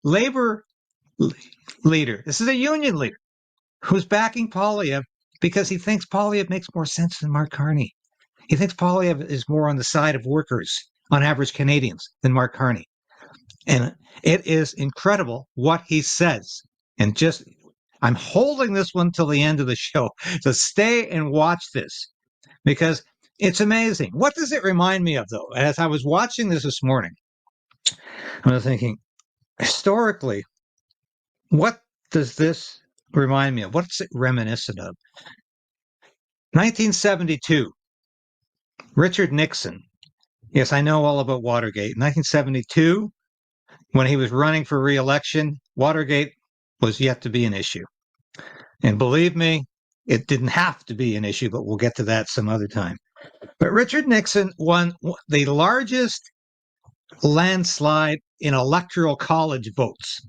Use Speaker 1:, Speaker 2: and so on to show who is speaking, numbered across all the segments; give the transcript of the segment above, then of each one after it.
Speaker 1: labor leader. This is a union leader who's backing Poilievre because he thinks Poilievre makes more sense than Mark Carney. He thinks Poilievre is more on the side of workers, on average Canadians, than Mark Carney. And it is incredible what he says. And just, I'm holding this one till the end of the show to stay and watch this because it's amazing. What does it remind me of, though? As I was watching this morning, I was thinking, historically, what does this remind me of? What's it reminiscent of? 1972, Richard Nixon. Yes, I know all about Watergate. 1972, when he was running for re-election, Watergate was yet to be an issue. And believe me, it didn't have to be an issue, but we'll get to that some other time. But Richard Nixon won the largest landslide in electoral college votes,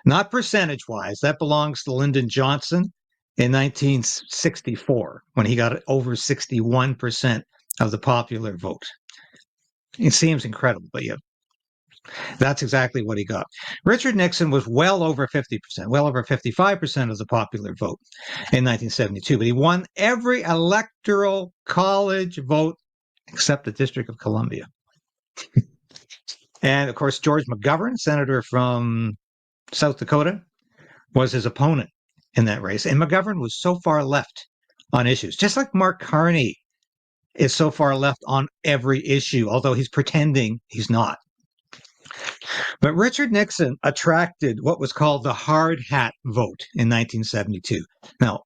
Speaker 1: not percentage-wise. That belongs to Lyndon Johnson in 1964, when he got over 61% of the popular vote. It seems incredible, but yeah, that's exactly what he got. Richard Nixon was well over 50%, well over 55% of the popular vote in 1972, but he won every electoral college vote except the District of Columbia. And of course, George McGovern, senator from South Dakota, was his opponent in that race. And McGovern was so far left on issues, just like Mark Carney is so far left on every issue, although he's pretending he's not. But Richard Nixon attracted what was called the hard hat vote in 1972. Now,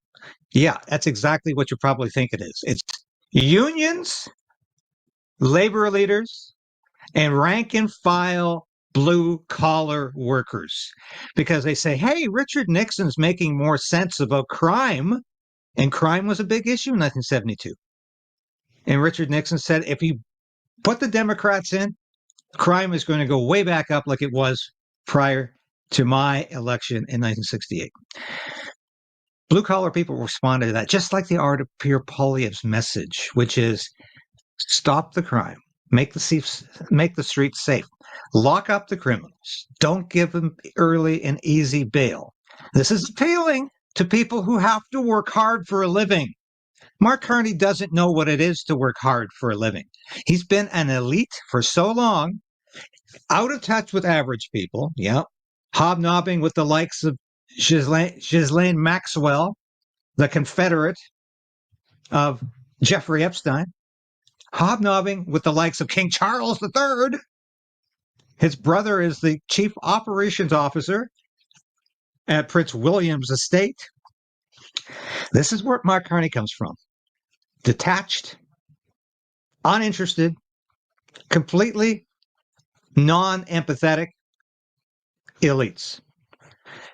Speaker 1: yeah, that's exactly what you probably think it is. It's unions, labor leaders, and rank and file blue collar workers, because they say, hey, Richard Nixon's making more sense about crime, and crime was a big issue in 1972. And Richard Nixon said, if you put the Democrats in, crime is going to go way back up like it was prior to my election in 1968. Blue collar people responded to that, just like they are to Pierre Poilievre's message, which is stop the crime. Make the streets safe. Lock up the criminals. Don't give them early and easy bail. This is appealing to people who have to work hard for a living. Mark Carney doesn't know what it is to work hard for a living. He's been an elite for so long, out of touch with average people, hobnobbing with the likes of Ghislaine Maxwell, the Confederate of Jeffrey Epstein, hobnobbing with the likes of King Charles III. His brother is the chief operations officer at Prince William's estate. This is where Mark Carney comes from. Detached, uninterested, completely non-empathetic elites.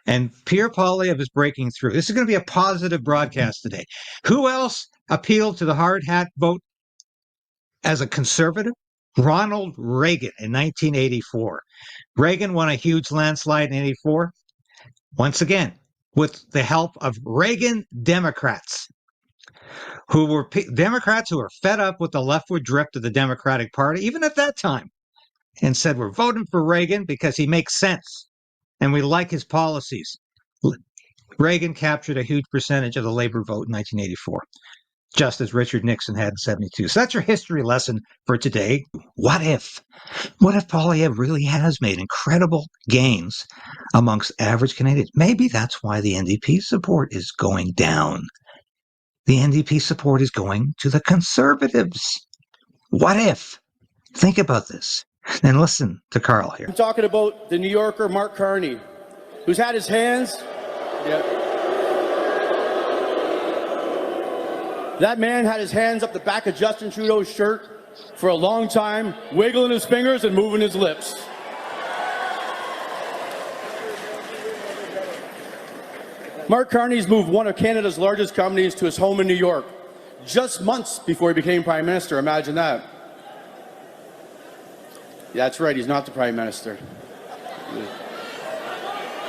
Speaker 1: And Pierre Poilievre is breaking through. This is going to be a positive broadcast today. Who else appealed to the hard hat vote as a conservative? Ronald Reagan in 1984. Reagan won a huge landslide in 84. Once again, with the help of Reagan Democrats, who were Democrats who were fed up with the leftward drift of the Democratic Party, even at that time, and said, we're voting for Reagan because he makes sense and we like his policies. Reagan captured a huge percentage of the labor vote in 1984, just as Richard Nixon had in 72. So that's your history lesson for today. What if Poilievre really has made incredible gains amongst average Canadians? Maybe that's why the NDP support is going down. The NDP support is going to the Conservatives. What if? Think about this. And listen to Carl here.
Speaker 2: I'm talking about the New Yorker Mark Carney, who's had his hands. That man had his hands up the back of Justin Trudeau's shirt for a long time, wiggling his fingers and moving his lips. Mark Carney's moved one of Canada's largest companies to his home in New York, just months before he became Prime Minister. Imagine that. That's right, he's not the Prime Minister.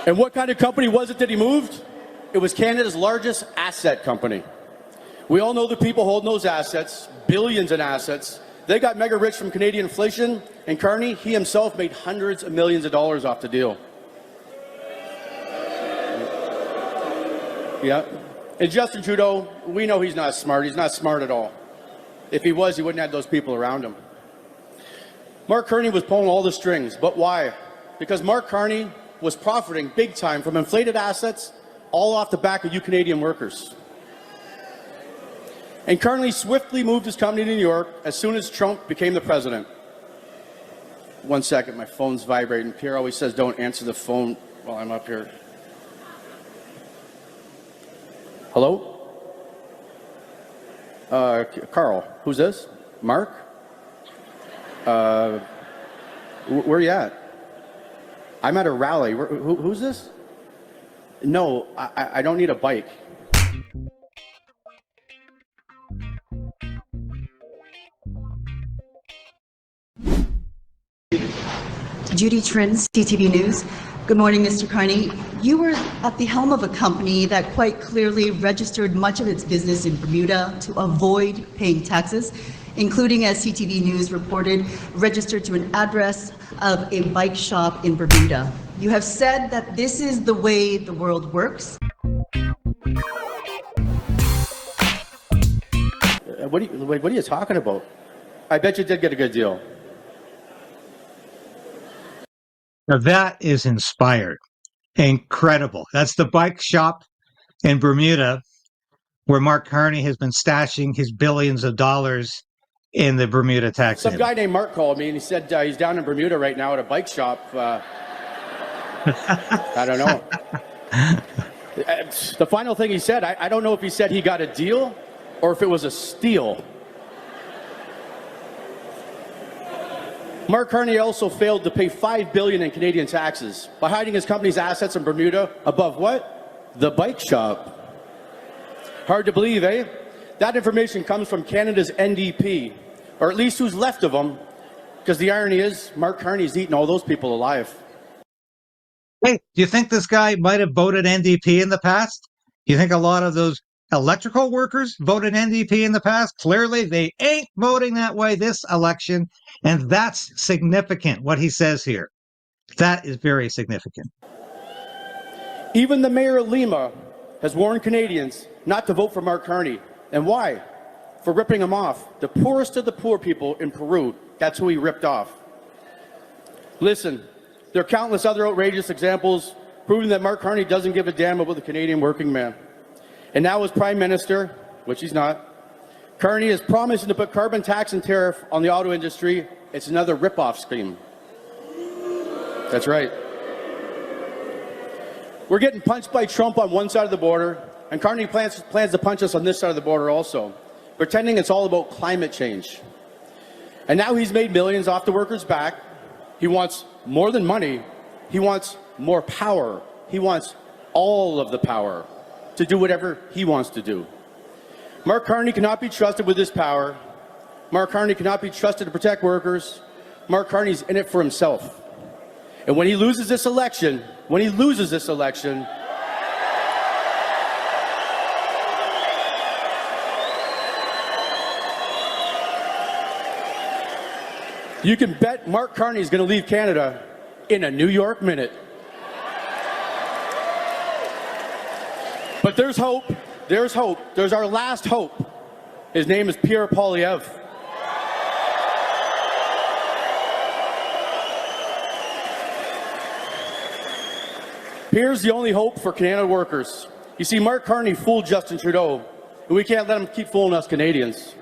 Speaker 2: And what kind of company was it that he moved? It was Canada's largest asset company. We all know the people holding those assets, billions in assets. They got mega rich from Canadian inflation, and Carney, he himself made hundreds of millions of dollars off the deal. Yeah. And Justin Trudeau, we know he's not smart. He's not smart at all. If he was, he wouldn't have those people around him. Mark Carney was pulling all the strings, but why? Because Mark Carney was profiting big time from inflated assets, all off the back of you Canadian workers. And Carney swiftly moved his company to New York as soon as Trump became the president. 1 second, my phone's vibrating. Pierre always says don't answer the phone while I'm up here. Hello? Carl, who's this? Mark? Where you at? I'm at a rally. Who's this? No, I don't need a bike.
Speaker 3: Judy Trins, CTV News. Good morning, Mr. Carney. You were at the helm of a company that quite clearly registered much of its business in Bermuda to avoid paying taxes, including, as CTV News reported, registered to an address of a bike shop in Bermuda. You have said that this is the way the world works.
Speaker 2: What are you talking about? I bet you did get a good deal.
Speaker 1: Now that is inspired. Incredible. That's the bike shop in Bermuda where Mark Carney has been stashing his billions of dollars in the Bermuda tax
Speaker 2: Some
Speaker 1: haven.
Speaker 2: guy named Mark called me and he said he's down in Bermuda right now at a bike shop. I don't know. The final thing he said, I don't know if he said he got a deal or if it was a steal. Mark Carney also failed to pay $5 billion in Canadian taxes by hiding his company's assets in Bermuda above what? The bike shop. Hard to believe, eh? That information comes from Canada's NDP, or at least who's left of them, because the irony is Mark Carney's eating all those people alive.
Speaker 1: Hey, do you think this guy might have voted NDP in the past? You think a lot of those electrical workers voted NDP in the past? Clearly, they ain't voting that way this election, and that's significant, what he says here. That is very significant.
Speaker 2: Even the mayor of Lima has warned Canadians not to vote for Mark Carney. And why? For ripping him off. The poorest of the poor people in Peru, that's who he ripped off. Listen, there are countless other outrageous examples proving that Mark Carney doesn't give a damn about the Canadian working man. And now as Prime Minister, which he's not, Carney is promising to put carbon tax and tariff on the auto industry. It's another rip-off scheme. That's right. We're getting punched by Trump on one side of the border, and Carney plans to punch us on this side of the border also, pretending it's all about climate change. And now he's made millions off the workers' back. He wants more than money. He wants more power. He wants all of the power to do whatever he wants to do. Mark Carney cannot be trusted with this power. Mark Carney cannot be trusted to protect workers. Mark Carney's in it for himself. And when he loses this election, you can bet Mark Carney is going to leave Canada in a New York minute. But there's hope. There's hope. There's our last hope. His name is Pierre Poilievre. Pierre's the only hope for Canadian workers. You see, Mark Carney fooled Justin Trudeau, and we can't let him keep fooling us Canadians.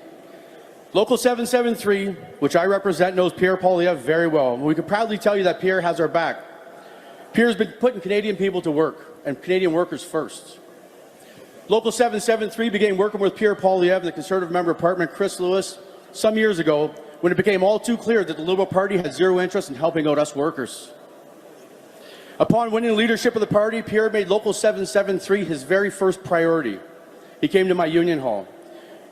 Speaker 2: Local 773, which I represent, knows Pierre Poilievre very well. And we can proudly tell you that Pierre has our back. Pierre's been putting Canadian people to work, and Canadian workers first. Local 773 began working with Pierre Poilievre and the Conservative Member of Parliament, Chris Lewis, some years ago when it became all too clear that the Liberal Party had zero interest in helping out us workers. Upon winning leadership of the party, Pierre made Local 773 his very first priority. He came to my union hall.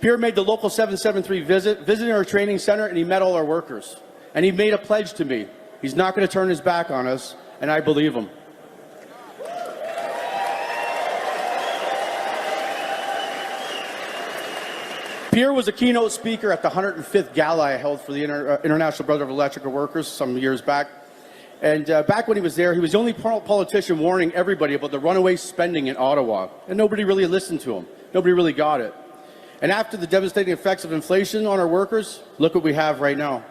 Speaker 2: Pierre made the Local 773 visiting our training center, and he met all our workers. And he made a pledge to me. He's not going to turn his back on us, and I believe him. Pierre was a keynote speaker at the 105th gala I held for the International Brotherhood of Electrical Workers some years back. And back when he was there, he was the only politician warning everybody about the runaway spending in Ottawa. And nobody really listened to him. Nobody really got it. And after the devastating effects of inflation on our workers, look what we have right now.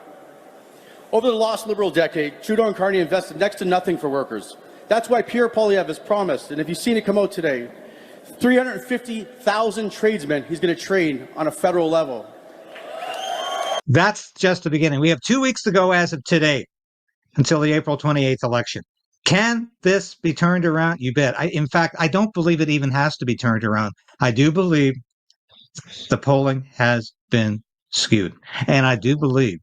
Speaker 2: Over the last Liberal decade, Trudeau and Carney invested next to nothing for workers. That's why Pierre Poilievre has promised, and if you've seen it come out today, 350,000 tradesmen he's going to train on a federal level.
Speaker 1: That's just the beginning. We have 2 weeks to go as of today until the April 28th election. Can this be turned around? You bet. In fact, I don't believe it even has to be turned around. I do believe the polling has been skewed. And I do believe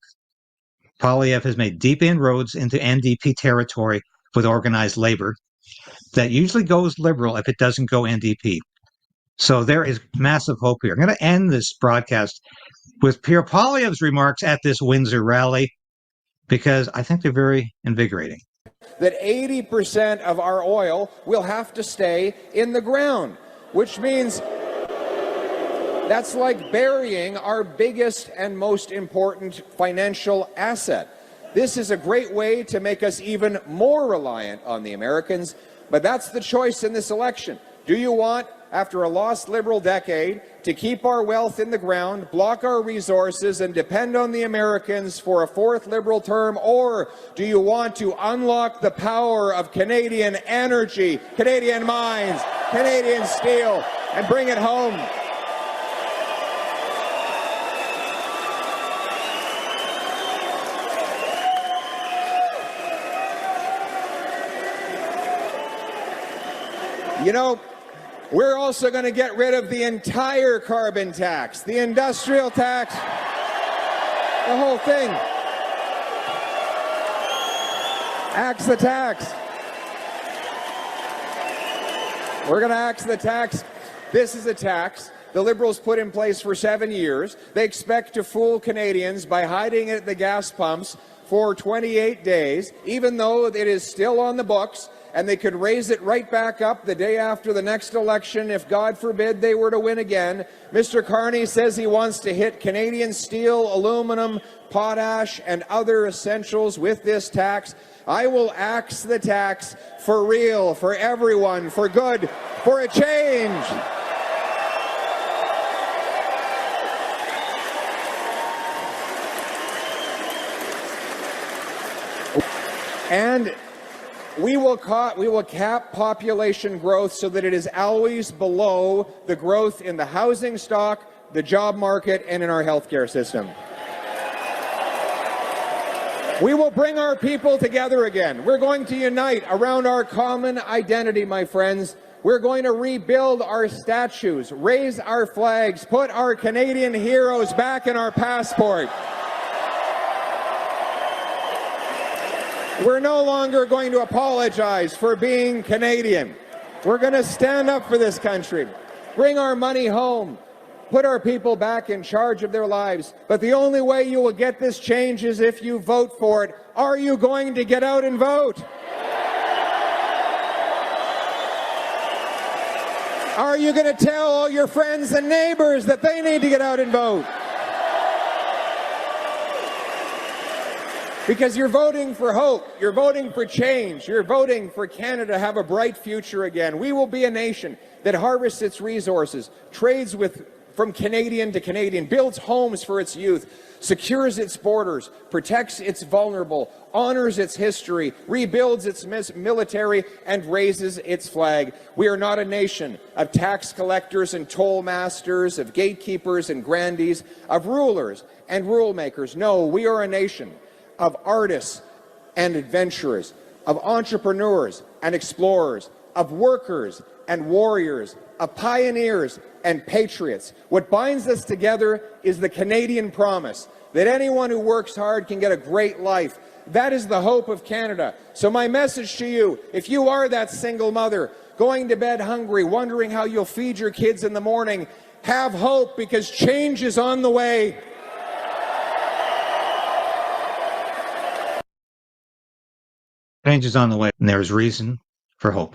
Speaker 1: Poilievre has made deep inroads into NDP territory with organized labor that usually goes Liberal if it doesn't go NDP. So there is massive hope here. I'm going to end this broadcast with Pierre Poilievre's remarks at this Windsor rally, because I think they're very invigorating.
Speaker 4: That 80% of our oil will have to stay in the ground, which means that's like burying our biggest and most important financial asset. This is a great way to make us even more reliant on the Americans, but that's the choice in this election. Do you want, after a lost Liberal decade, to keep our wealth in the ground, block our resources, and depend on the Americans for a fourth Liberal term? Or do you want to unlock the power of Canadian energy, Canadian mines, Canadian steel, and bring it home? You know, we're also going to get rid of the entire carbon tax, the industrial tax, the whole thing. Axe the tax. We're going to axe the tax. This is a tax the Liberals put in place for 7 years. They expect to fool Canadians by hiding it at the gas pumps for 28 days, even though it is still on the books. And they could raise it right back up the day after the next election if, God forbid, they were to win again. Mr. Carney says he wants to hit Canadian steel, aluminum, potash, and other essentials with this tax. I will axe the tax for real, for everyone, for good, for a change. And we will cap population growth so that it is always below the growth in the housing stock, the job market, and in our healthcare system. We will bring our people together again. We're going to unite around our common identity, my friends. We're going to rebuild our statues, raise our flags, put our Canadian heroes back in our passport. We're no longer going to apologize for being Canadian. We're going to stand up for this country, bring our money home, put our people back in charge of their lives. But the only way you will get this change is if you vote for it. Are you going to get out and vote? Are you going to tell all your friends and neighbors that they need to get out and vote? Because you're voting for hope, you're voting for change, you're voting for Canada to have a bright future again. We will be a nation that harvests its resources, trades from Canadian to Canadian, builds homes for its youth, secures its borders, protects its vulnerable, honors its history, rebuilds its military, and raises its flag. We are not a nation of tax collectors and toll masters, of gatekeepers and grandees, of rulers and rule makers. No, we are a nation of artists and adventurers, of entrepreneurs and explorers, of workers and warriors, of pioneers and patriots. What binds us together is the Canadian promise that anyone who works hard can get a great life. That is the hope of Canada. So my message to you, if you are that single mother going to bed hungry, wondering how you'll feed your kids in the morning, have hope, because change is on the way.
Speaker 1: Change is on the way, and there's reason for hope.